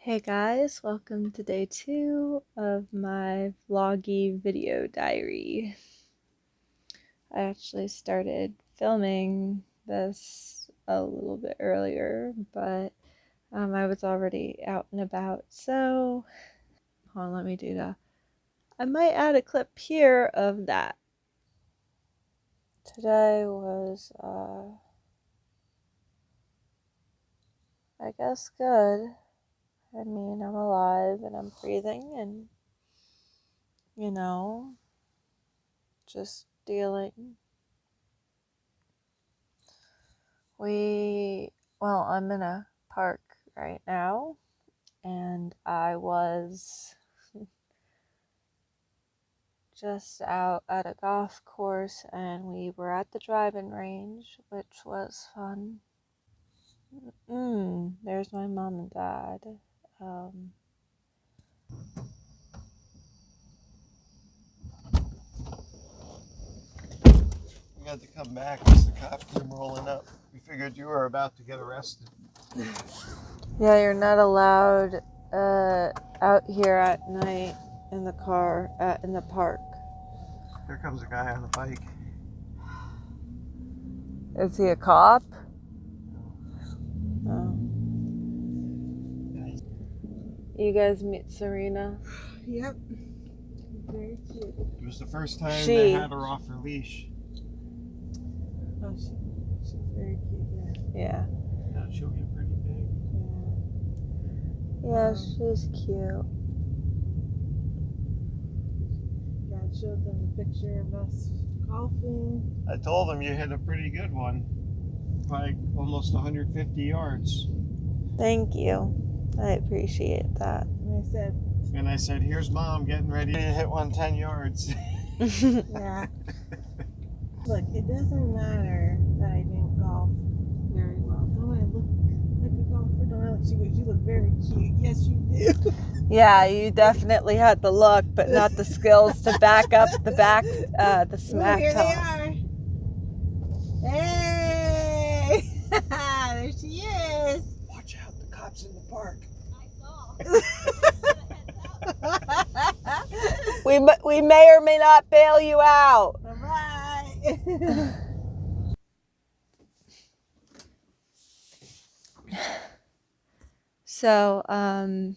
Hey guys, welcome to day 2 of my vloggy video diary. I actually started filming this a little bit earlier, but I was already out and about, so hold on, let me do that. I might add a clip here of that. Today was, I guess good. I mean, I'm alive and I'm breathing and, just dealing. I'm in a park right now, and I was just out at a golf course, and we were at the driving range, which was fun. There's my mom and dad. We had to come back as the cops came rolling up. We figured you were about to get arrested. Yeah, you're not allowed out here at night in the car, in the park. Here comes a guy on a bike. Is he a cop? Oh. You guys meet Serena? Yep. Very cute. It was the first time they had her off her leash. Oh, she's very cute, Yeah. Now she'll get pretty big. Yeah, she's cute. Dad showed them a picture of us golfing. I told them you hit a pretty good one. Like almost 150 yards. Thank you. I appreciate that. And I said, here's Mom getting ready to hit one 10 yards. Yeah. Look, it doesn't matter that I didn't golf very well. Don't I look like a golfer? Don't I look? She goes, you look very cute. Yes, you do. Yeah, you definitely had the look, but not the skills to back up the smack Here talk. they are. Hey! There she is. Watch out, the cops in the park. We may or may not bail you out. All right. So, I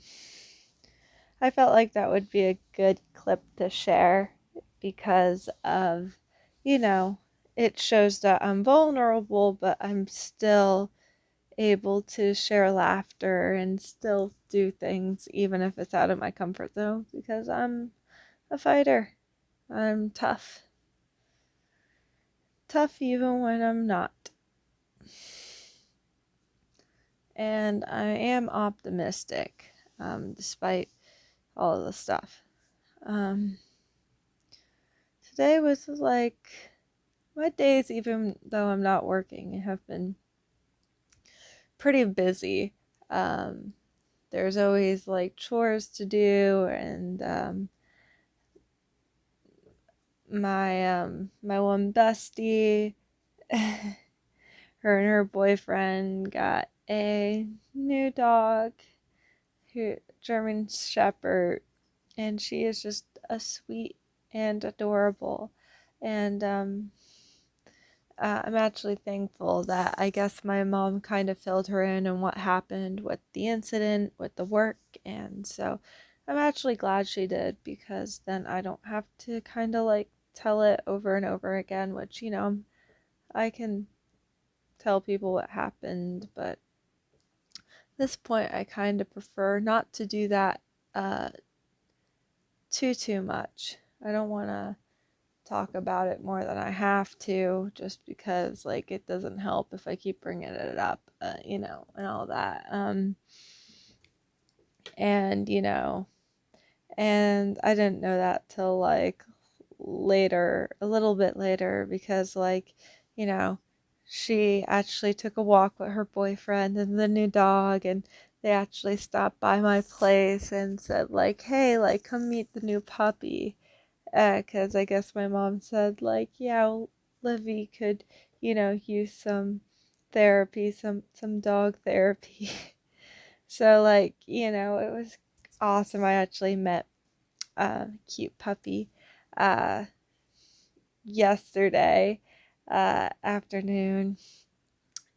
felt like that would be a good clip to share because of, it shows that I'm vulnerable, but I'm still able to share laughter and still do things even if it's out of my comfort zone because I'm a fighter. I'm tough. Tough even when I'm not. And I am optimistic, despite all of the stuff. Today was like, my days, even though I'm not working, have been pretty busy. There's always like chores to do, and my one bestie, her and her boyfriend got a new dog, German Shepherd, and she is just a sweet and adorable. And I'm actually thankful that I guess my mom kind of filled her in on what happened with the incident, with the work, and so I'm actually glad she did because then I don't have to kind of like tell it over and over again, which, I can tell people what happened, but at this point I kind of prefer not to do that too much. I don't want to talk about it more than I have to, just because like it doesn't help if I keep bringing it up, and all that. And and I didn't know that till like later, a little bit later, because like, she actually took a walk with her boyfriend and the new dog, and they actually stopped by my place and said like, hey, like come meet the new puppy. Because I guess my mom said, like, yeah, Livy could, use some therapy, some dog therapy. So, like, it was awesome. I actually met a cute puppy uh, yesterday afternoon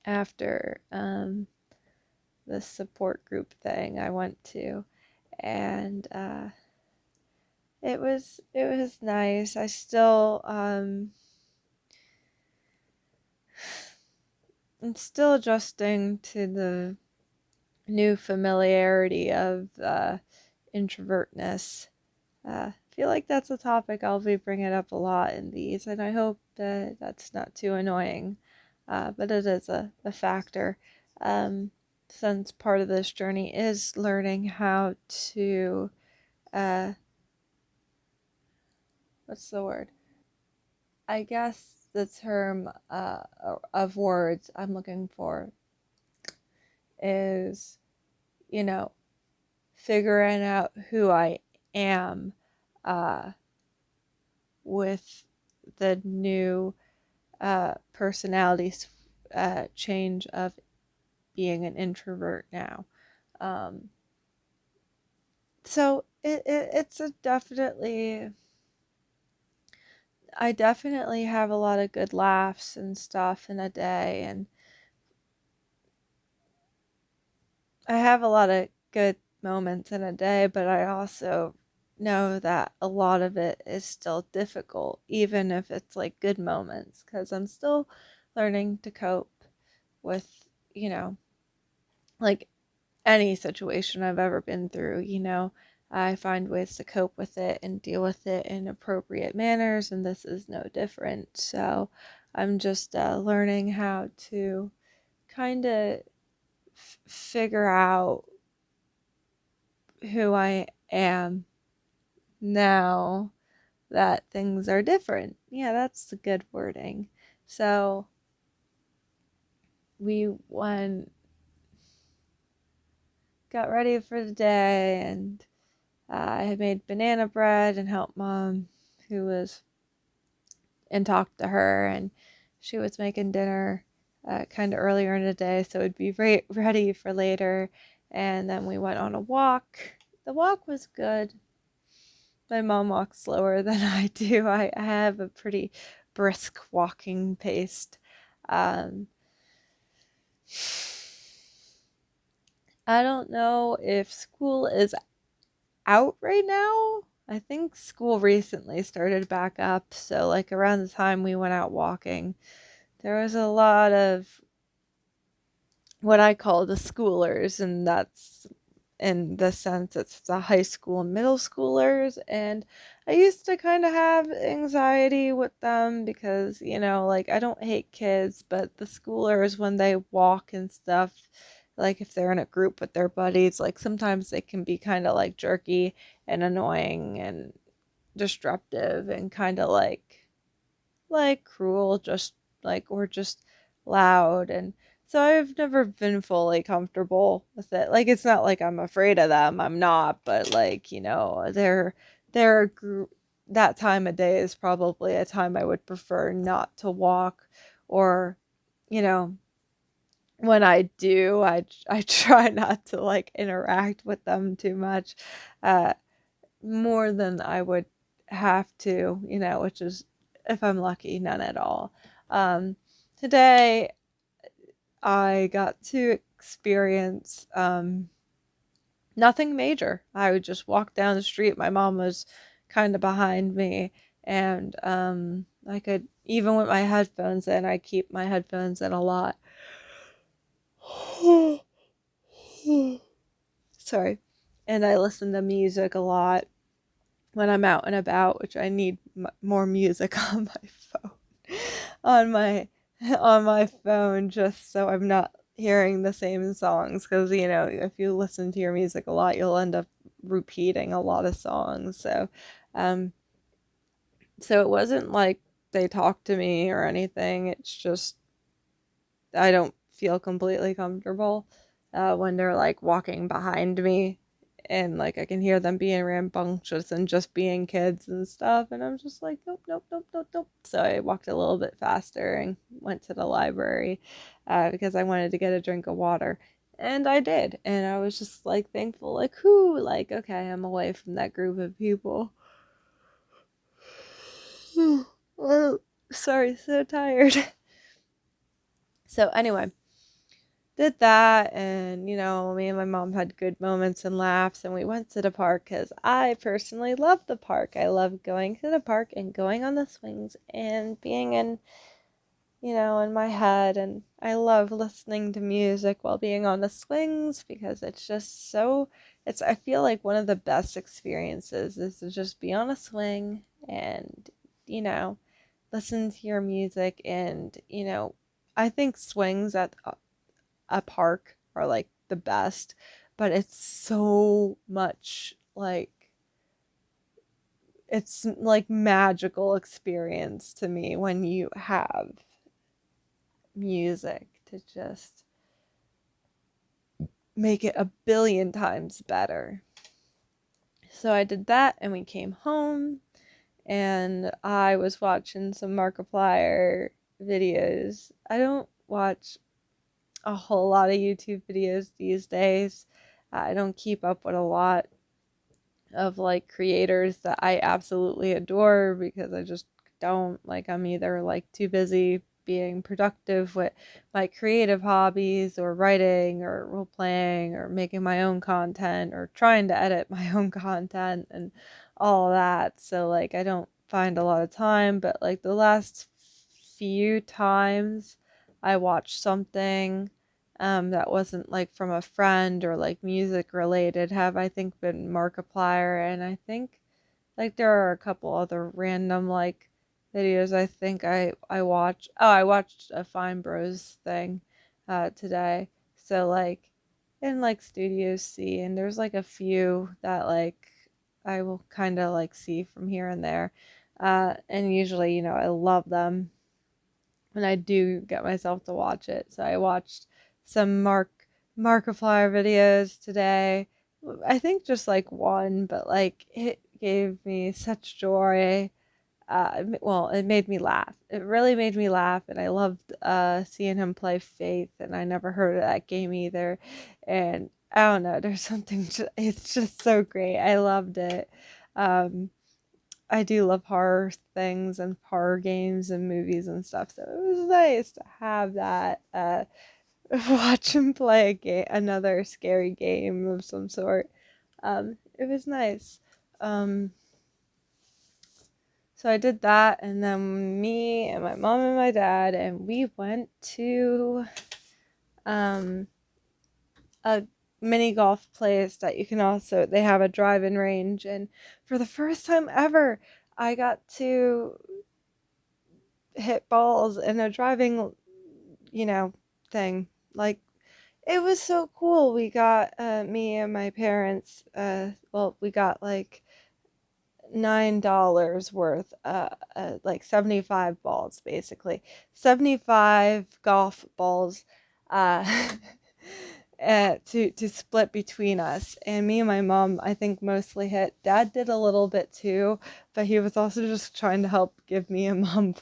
after the support group thing I went to, and it was nice. I'm still adjusting to the new familiarity of introvertness. I feel like that's a topic I'll be bringing up a lot in these, and I hope that that's not too annoying. But it is a factor, um, since part of this journey is learning how to, uh, what's the word? I guess the term of words I'm looking for is, you know, figuring out who I am uh, with the new personality change of being an introvert now. Um, so it's a definitely, I definitely have a lot of good laughs and stuff in a day, and I have a lot of good moments in a day, but I also know that a lot of it is still difficult, even if it's like good moments, because I'm still learning to cope with, like any situation I've ever been through. I find ways to cope with it and deal with it in appropriate manners, and this is no different. So I'm just learning how to kind of figure out who I am now that things are different. Yeah, that's the good wording. So we went, got ready for the day, and I had made banana bread and helped mom, who was, and talked to her, and she was making dinner kind of earlier in the day, so it'd be ready for later. And then we went on a walk. The walk was good. My mom walks slower than I do. I have a pretty brisk walking pace. Um, I don't know if school is out right now. I think school recently started back up, so like around the time we went out walking, there was a lot of what I call the schoolers, and that's in the sense it's the high school and middle schoolers. And I used to kind of have anxiety with them because, like, I don't hate kids, but the schoolers, when they walk and stuff, like if they're in a group with their buddies, like sometimes they can be kind of like jerky and annoying and disruptive and kind of like cruel, just like, or just loud. And so I've never been fully comfortable with it. Like, it's not like I'm afraid of them, I'm not, but like, they're a group. That time of day is probably a time I would prefer not to walk, or, you know when I do, I try not to like interact with them too much, uh more than I would have to, which is, if I'm lucky, none at all. Um, Today, I got to experience nothing major. I would just walk down the street. My mom was kind of behind me, and I could, even with my headphones in, I keep my headphones in a lot. Sorry. And I listen to music a lot when I'm out and about, which I need more music on my phone, on my on my phone, just so I'm not hearing the same songs. Because if you listen to your music a lot, you'll end up repeating a lot of songs. Um, so it wasn't like they talked to me or anything. It's just I don't feel completely comfortable when they're like walking behind me, and like I can hear them being rambunctious and just being kids and stuff, and I'm just like, nope, nope, nope, nope, nope. So I walked a little bit faster and went to the library because I wanted to get a drink of water. And I did. And I was just like thankful, like, whoo, like, okay, I'm away from that group of people. Oh, sorry, so tired. So, anyway, did that. And, me and my mom had good moments and laughs. And we went to the park because I personally love the park. I love going to the park and going on the swings and being in my head. And I love listening to music while being on the swings because it's just I feel like one of the best experiences is to just be on a swing and, you know, listen to your music. And, I think swings at a park are like the best, but it's so much like, it's like magical experience to me when you have music to just make it a billion times better. So I did that and we came home and I was watching some Markiplier videos. I don't watch a whole lot of YouTube videos these days. I don't keep up with a lot of like creators that I absolutely adore because I just don't like I'm either like too busy being productive with my creative hobbies or writing or role playing or making my own content or trying to edit my own content and all that. So like I don't find a lot of time, but like the last few times I watched something that wasn't like from a friend or like music related have I think been Markiplier. And I think like there are a couple other random like videos I think I watch. Oh, I watched a Fine Bros thing today. So like in like Studio C, and there's like a few that like I will kind of like see from here and there. And usually, I love them and I do get myself to watch it. So I watched some Markiplier videos today. I think just like one, but like it gave me such joy. Well, it made me laugh. It really made me laugh, and I loved seeing him play Faith. And I never heard of that game either. And I don't know, there's something. It's just so great. I loved it. Um, I do love horror things and horror games and movies and stuff. So it was nice to have that. Watch him play another scary game of some sort. It was nice. Um, so I did that, and then me and my mom and my dad, and we went to um, a mini golf place that you can also, they have a drive-in range. And for the first time ever, I got to hit balls in a driving, thing. Like, it was so cool. We got, me and my parents, well, we got like $9 worth, like 75 balls, basically. 75 golf balls, uh, to split between us. And me and my mom, I think, mostly hit. Dad did a little bit too, but he was also just trying to help give me and mom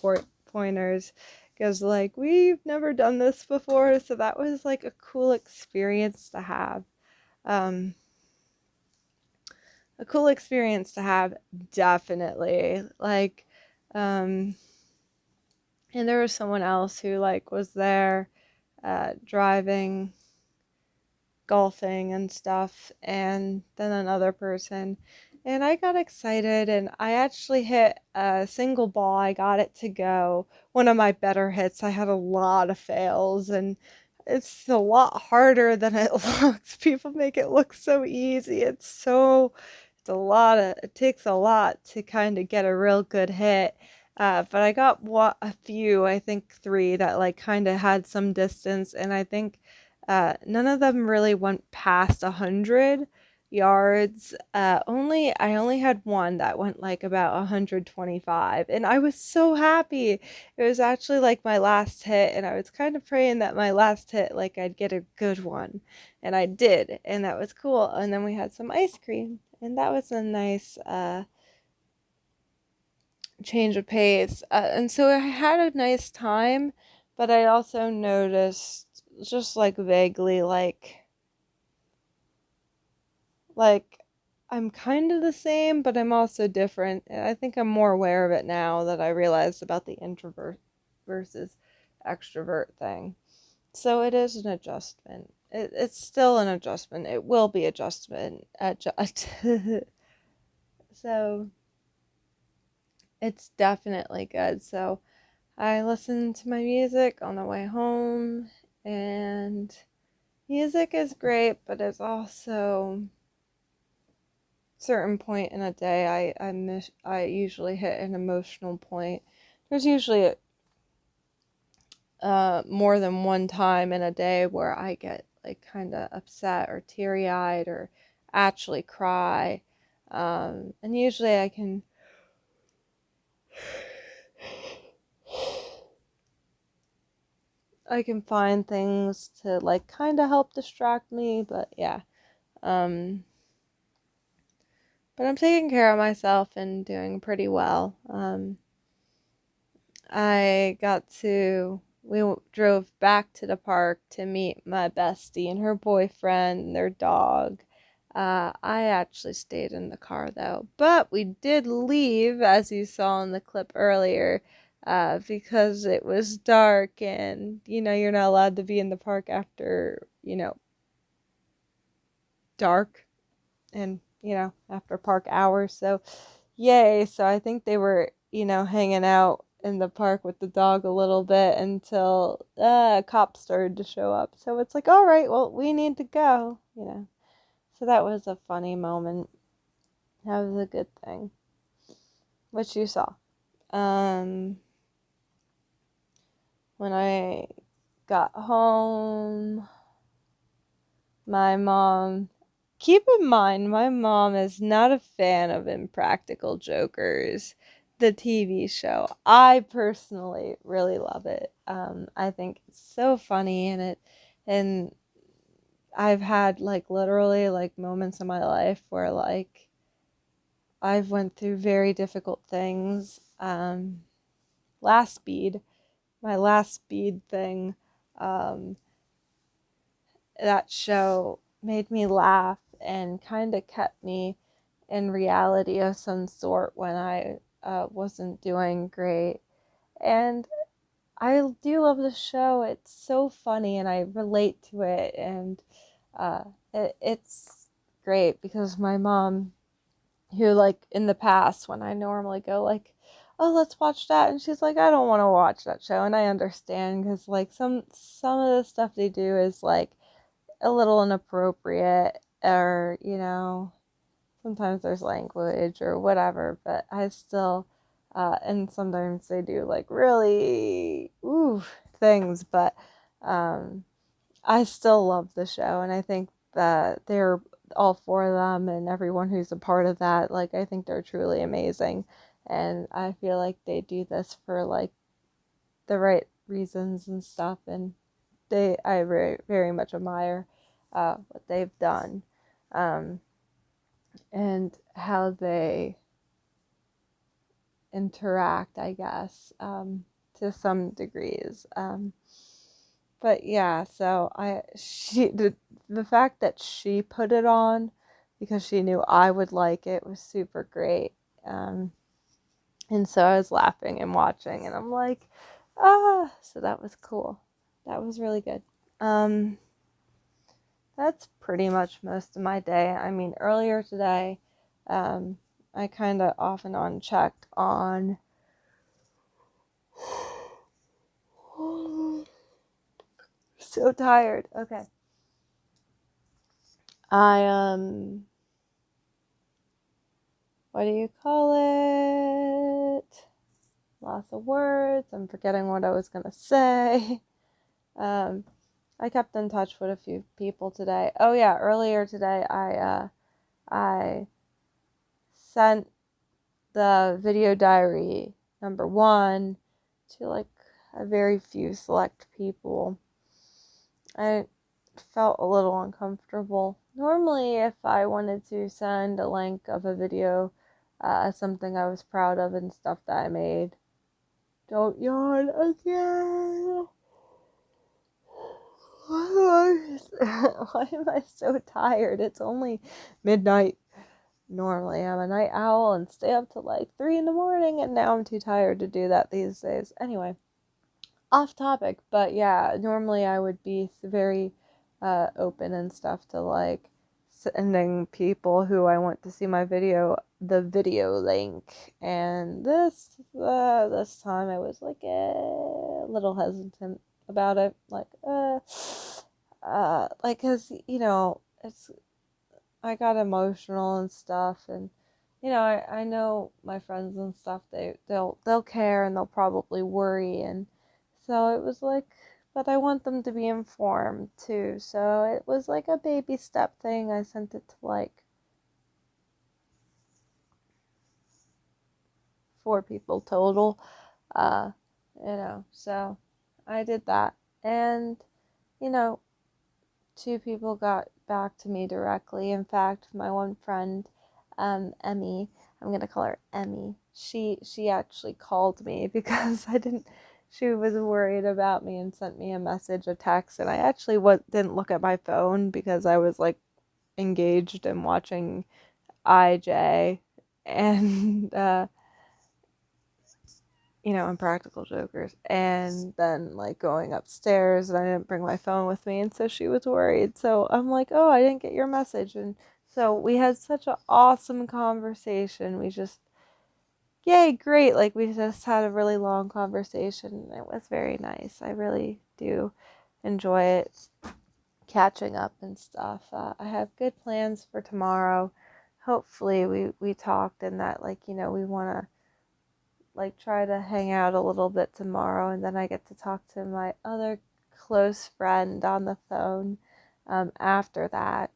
pointers because like we've never done this before, so that was like a cool experience to have. Um, a cool experience to have, definitely. Like, um, and there was someone else who like was there, driving, golfing and stuff, and then another person. And I got excited and I actually hit a single ball. I got it to go. One of my better hits. I had a lot of fails and it's a lot harder than it looks. People make it look so easy. It takes a lot to kind of get a real good hit. But I got a few, I think three that like kind of had some distance, and I think none of them really went past 100 yards. I only had one that went like about 125, and I was so happy. It was actually like my last hit, and I was kind of praying that my last hit, like I'd get a good one, and I did, and that was cool. And then we had some ice cream, and that was a nice change of pace. And so I had a nice time, but I also noticed just like vaguely like like I'm kind of the same, but I'm also different. I think I'm more aware of it now that I realized about the introvert versus extrovert thing. So it is an adjustment. It's still an adjustment. It will be adjust. So it's definitely good. So I listen to my music on the way home, and music is great, but it's also certain point in a day I usually hit an emotional point. There's usually more than one time in a day where I get like kind of upset or teary-eyed or actually cry. And usually I can find things to like kind of help distract me, but yeah. Um, but I'm taking care of myself and doing pretty well. We drove back to the park to meet my bestie and her boyfriend and their dog. I actually stayed in the car though, but we did leave, as you saw in the clip earlier, because it was dark and, you're not allowed to be in the park after, dark and, after park hours. So, yay. So I think they were, hanging out in the park with the dog a little bit until cops started to show up. So it's like, all right, well, we need to go. So that was a funny moment. That was a good thing. What you saw. Um, when I got home, my mom, keep in mind, my mom is not a fan of Impractical Jokers, the TV show. I personally really love it. I think it's so funny and I've had like literally like moments in my life where like I've went through very difficult things. Last speed, my last speed thing, um, that show made me laugh and kind of kept me in reality of some sort when I wasn't doing great. And I do love the show. It's so funny and I relate to it. And uh, it's great because my mom, who like in the past when I normally go like, oh, let's watch that, and she's like, I don't want to watch that show, and I understand because like some of the stuff they do is like a little inappropriate, or sometimes there's language or whatever, but I still and sometimes they do like really ooh things, but um I still love the show, and I think that they're all four of them and everyone who's a part of that, like I think they're truly amazing, and I feel like they do this for like the right reasons and stuff, and I very, very much admire what they've done, um, and how they interact, I guess, to some degrees. But yeah, so the fact that she put it on because she knew I would like it was super great. Um, and so I was laughing and watching, and I'm like, so that was cool. That was really good. Um, that's pretty much most of my day. I mean, earlier today, um, I kind of off and on checked on. So tired. Okay. I what do you call it? Lots of words. I'm forgetting what I was gonna say. Um, I kept in touch with a few people today. Oh yeah, earlier today I sent the video diary number 1 to like a very few select people. I felt a little uncomfortable. Normally, if I wanted to send a link of a video, something I was proud of and stuff that I made. Don't yawn again. Why am I so tired? It's only midnight. Normally I'm a night owl and stay up till like 3 in the morning, and now I'm too tired to do that these days. Anyway, off topic, but yeah, normally I would be very open and stuff to like sending people who I want to see my video the video link, and this time I was like a little hesitant about it, like, cause it's I got emotional and stuff, and I know my friends and stuff, they'll care and they'll probably worry, and so it was like, but I want them to be informed too, so it was like a baby step thing. I sent it to like 4 people total, uh so I did that, and you know 2 people got back to me directly. In fact, my one friend, Emmy, I'm gonna call her Emmy. She actually called me because I didn't. She was worried about me and sent me a message, a text, and I actually didn't look at my phone because I was like engaged in watching IJ and Impractical Jokers, and then like going upstairs, and I didn't bring my phone with me, and so she was worried. So I'm like, oh, I didn't get your message, and so we had such an awesome conversation. We just, yay, great! Like we just had a really long conversation. It was very nice. I really do enjoy it, catching up and stuff. I have good plans for tomorrow. Hopefully, we talked and that we want to like try to hang out a little bit tomorrow, and then I get to talk to my other close friend on the phone after that,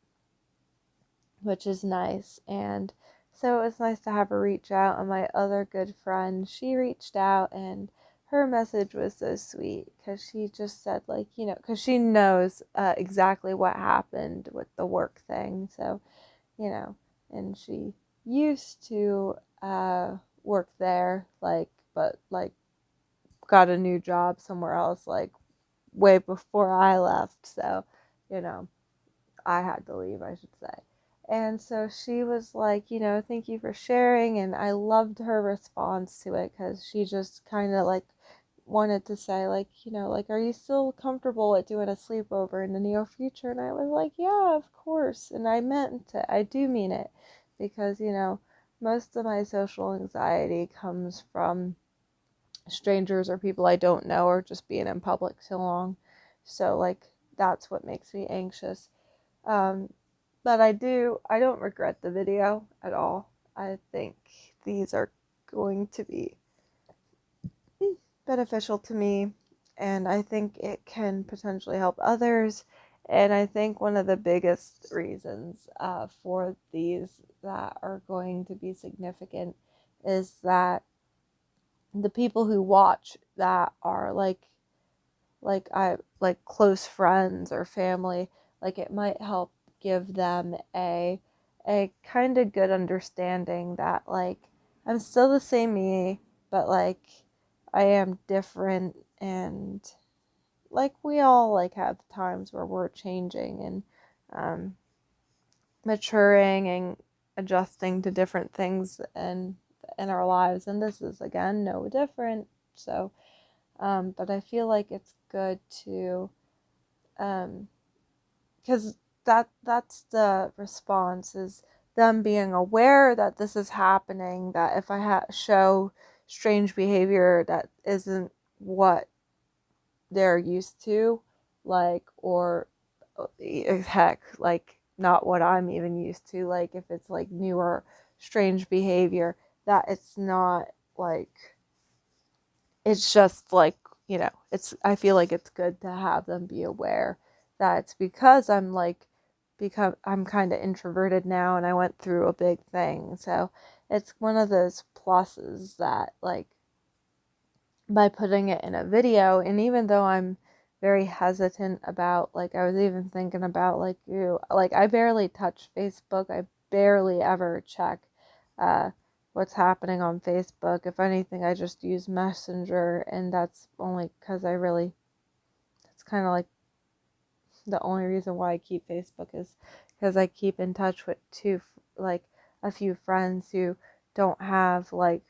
which is nice. And so it was nice to have her reach out, and my other good friend, she reached out, and her message was so sweet because she just said because she knows exactly what happened with the work thing. So you know, and she used to work there, but got a new job somewhere else, like way before I left. So, you know, I had to leave, I should say. And so she was like, thank you for sharing. And I loved her response to it because she just kind of like wanted to say, are you still comfortable at doing a sleepover in the near future? And I was like, yeah, of course. And I meant it. I do mean it because, most of my social anxiety comes from strangers or people I don't know, or just being in public too long. So, that's what makes me anxious. Um, but I don't regret the video at all. I think these are going to be beneficial to me, and I think it can potentially help others. And I think one of the biggest reasons for these that are going to be significant is that the people who watch that are like close friends or family, it might help give them a kind of good understanding that I'm still the same me, but I am different, and we all have times where we're changing and maturing and adjusting to different things in our lives, and this is again no different. So but I feel like it's good to because that's the response, is them being aware that this is happening, that if I show strange behavior that isn't what they're used to, or heck, not what I'm even used to, if it's newer strange behavior, that it's not like it's just I feel like it's good to have them be aware that it's because I'm kind of introverted now, and I went through a big thing. So it's one of those pluses that by putting it in a video, and even though I'm very hesitant about I was even thinking about I barely touch Facebook. I barely ever check uh what's happening on Facebook. If anything, I just use Messenger, and that's only because it's kind of the only reason why I keep Facebook is because I keep in touch with a few friends who don't have like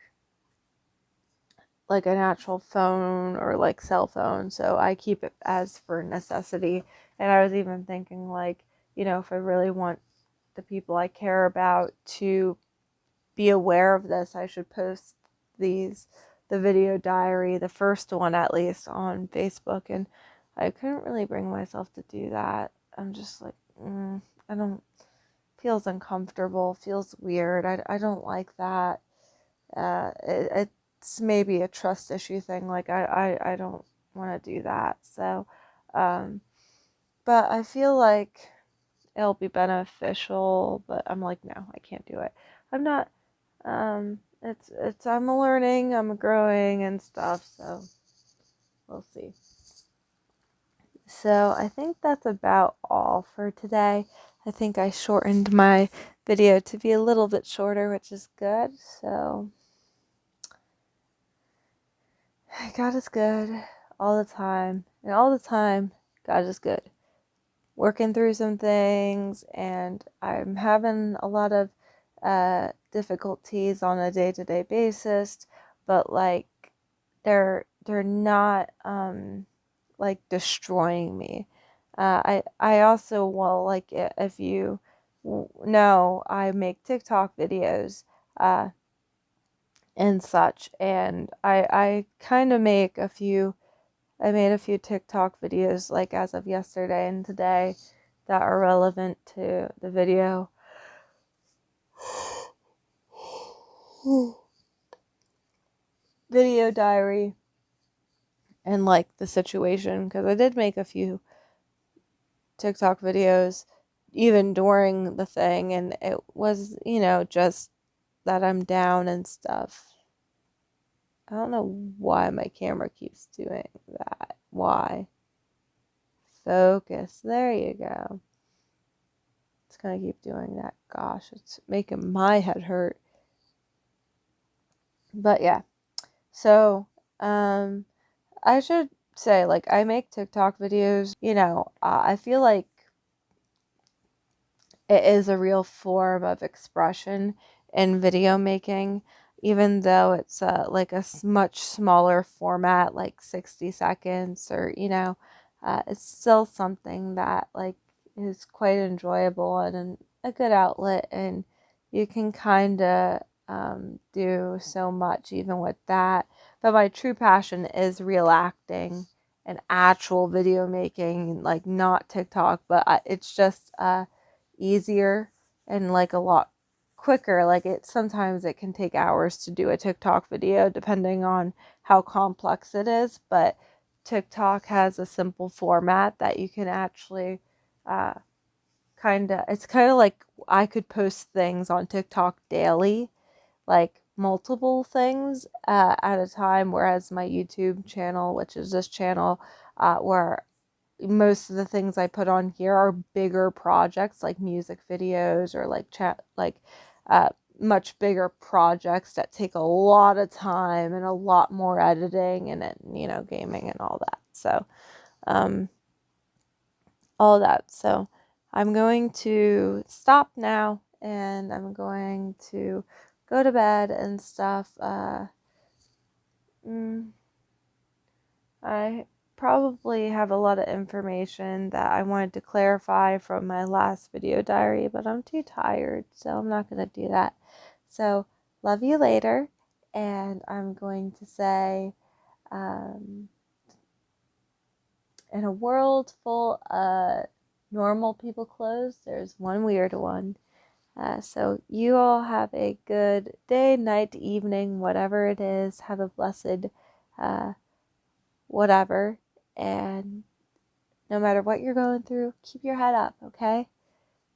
an actual phone or like cell phone, so I keep it as for necessity. And I was even thinking, like, if I really want the people I care about to be aware of this, I should post the video diary, the first one at least, on Facebook. And I couldn't really bring myself to do that. I'm just like, I don't, feels uncomfortable, feels weird. I don't like that. It's maybe a trust issue thing. Like, I don't want to do that. So, but I feel like it'll be beneficial, but I'm like, no, I can't do it. I'm not, I'm learning, I'm growing and stuff, so we'll see. So I think that's about all for today. I think I shortened my video to be a little bit shorter, which is good. So God is good all the time, and all the time God is good. Working through some things, and I'm having a lot of difficulties on a day-to-day basis, but like they're not like destroying me. I also, well, like, if you know, I make TikTok videos and such, and I kind of make a few. I made a few TikTok videos like as of yesterday and today that are relevant to the video diary and like the situation, because I did make a few TikTok videos even during the thing, and it was, just that I'm down and stuff. I don't know why my camera keeps doing that. Why? Focus. There you go. It's gonna keep doing that. Gosh, it's making my head hurt. But yeah. So, I should say, like, I make TikTok videos, I feel like it is a real form of expression in video making, even though it's like a much smaller format, like 60 seconds, or, it's still something that, like, is quite enjoyable and a good outlet, and you can kind of do so much even with that. But my true passion is real acting and actual video making, like, not TikTok, but it's just easier and like a lot quicker. Like, sometimes it can take hours to do a TikTok video depending on how complex it is, but TikTok has a simple format that you can actually it's kind of like I could post things on TikTok daily, like multiple things at a time, whereas my YouTube channel, which is this channel, where most of the things I put on here are bigger projects, like music videos, or like much bigger projects that take a lot of time and a lot more editing and gaming and all that. So all that. So I'm going to stop now, and I'm going to go to bed and stuff. I probably have a lot of information that I wanted to clarify from my last video diary, but I'm too tired, so I'm not going to do that. So, love you later, and I'm going to say, in a world full of normal people clothes, there's one weird one. So you all have a good day, night, evening, whatever it is. Have a blessed whatever. And no matter what you're going through, keep your head up, okay?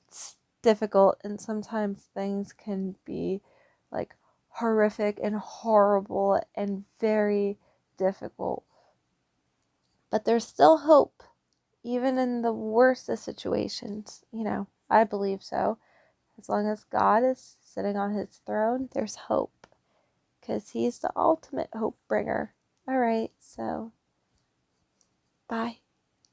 It's difficult, and sometimes things can be like horrific and horrible and very difficult. But there's still hope, even in the worst of situations. I believe so. As long as God is sitting on his throne, there's hope, because he's the ultimate hope bringer. All right, so bye.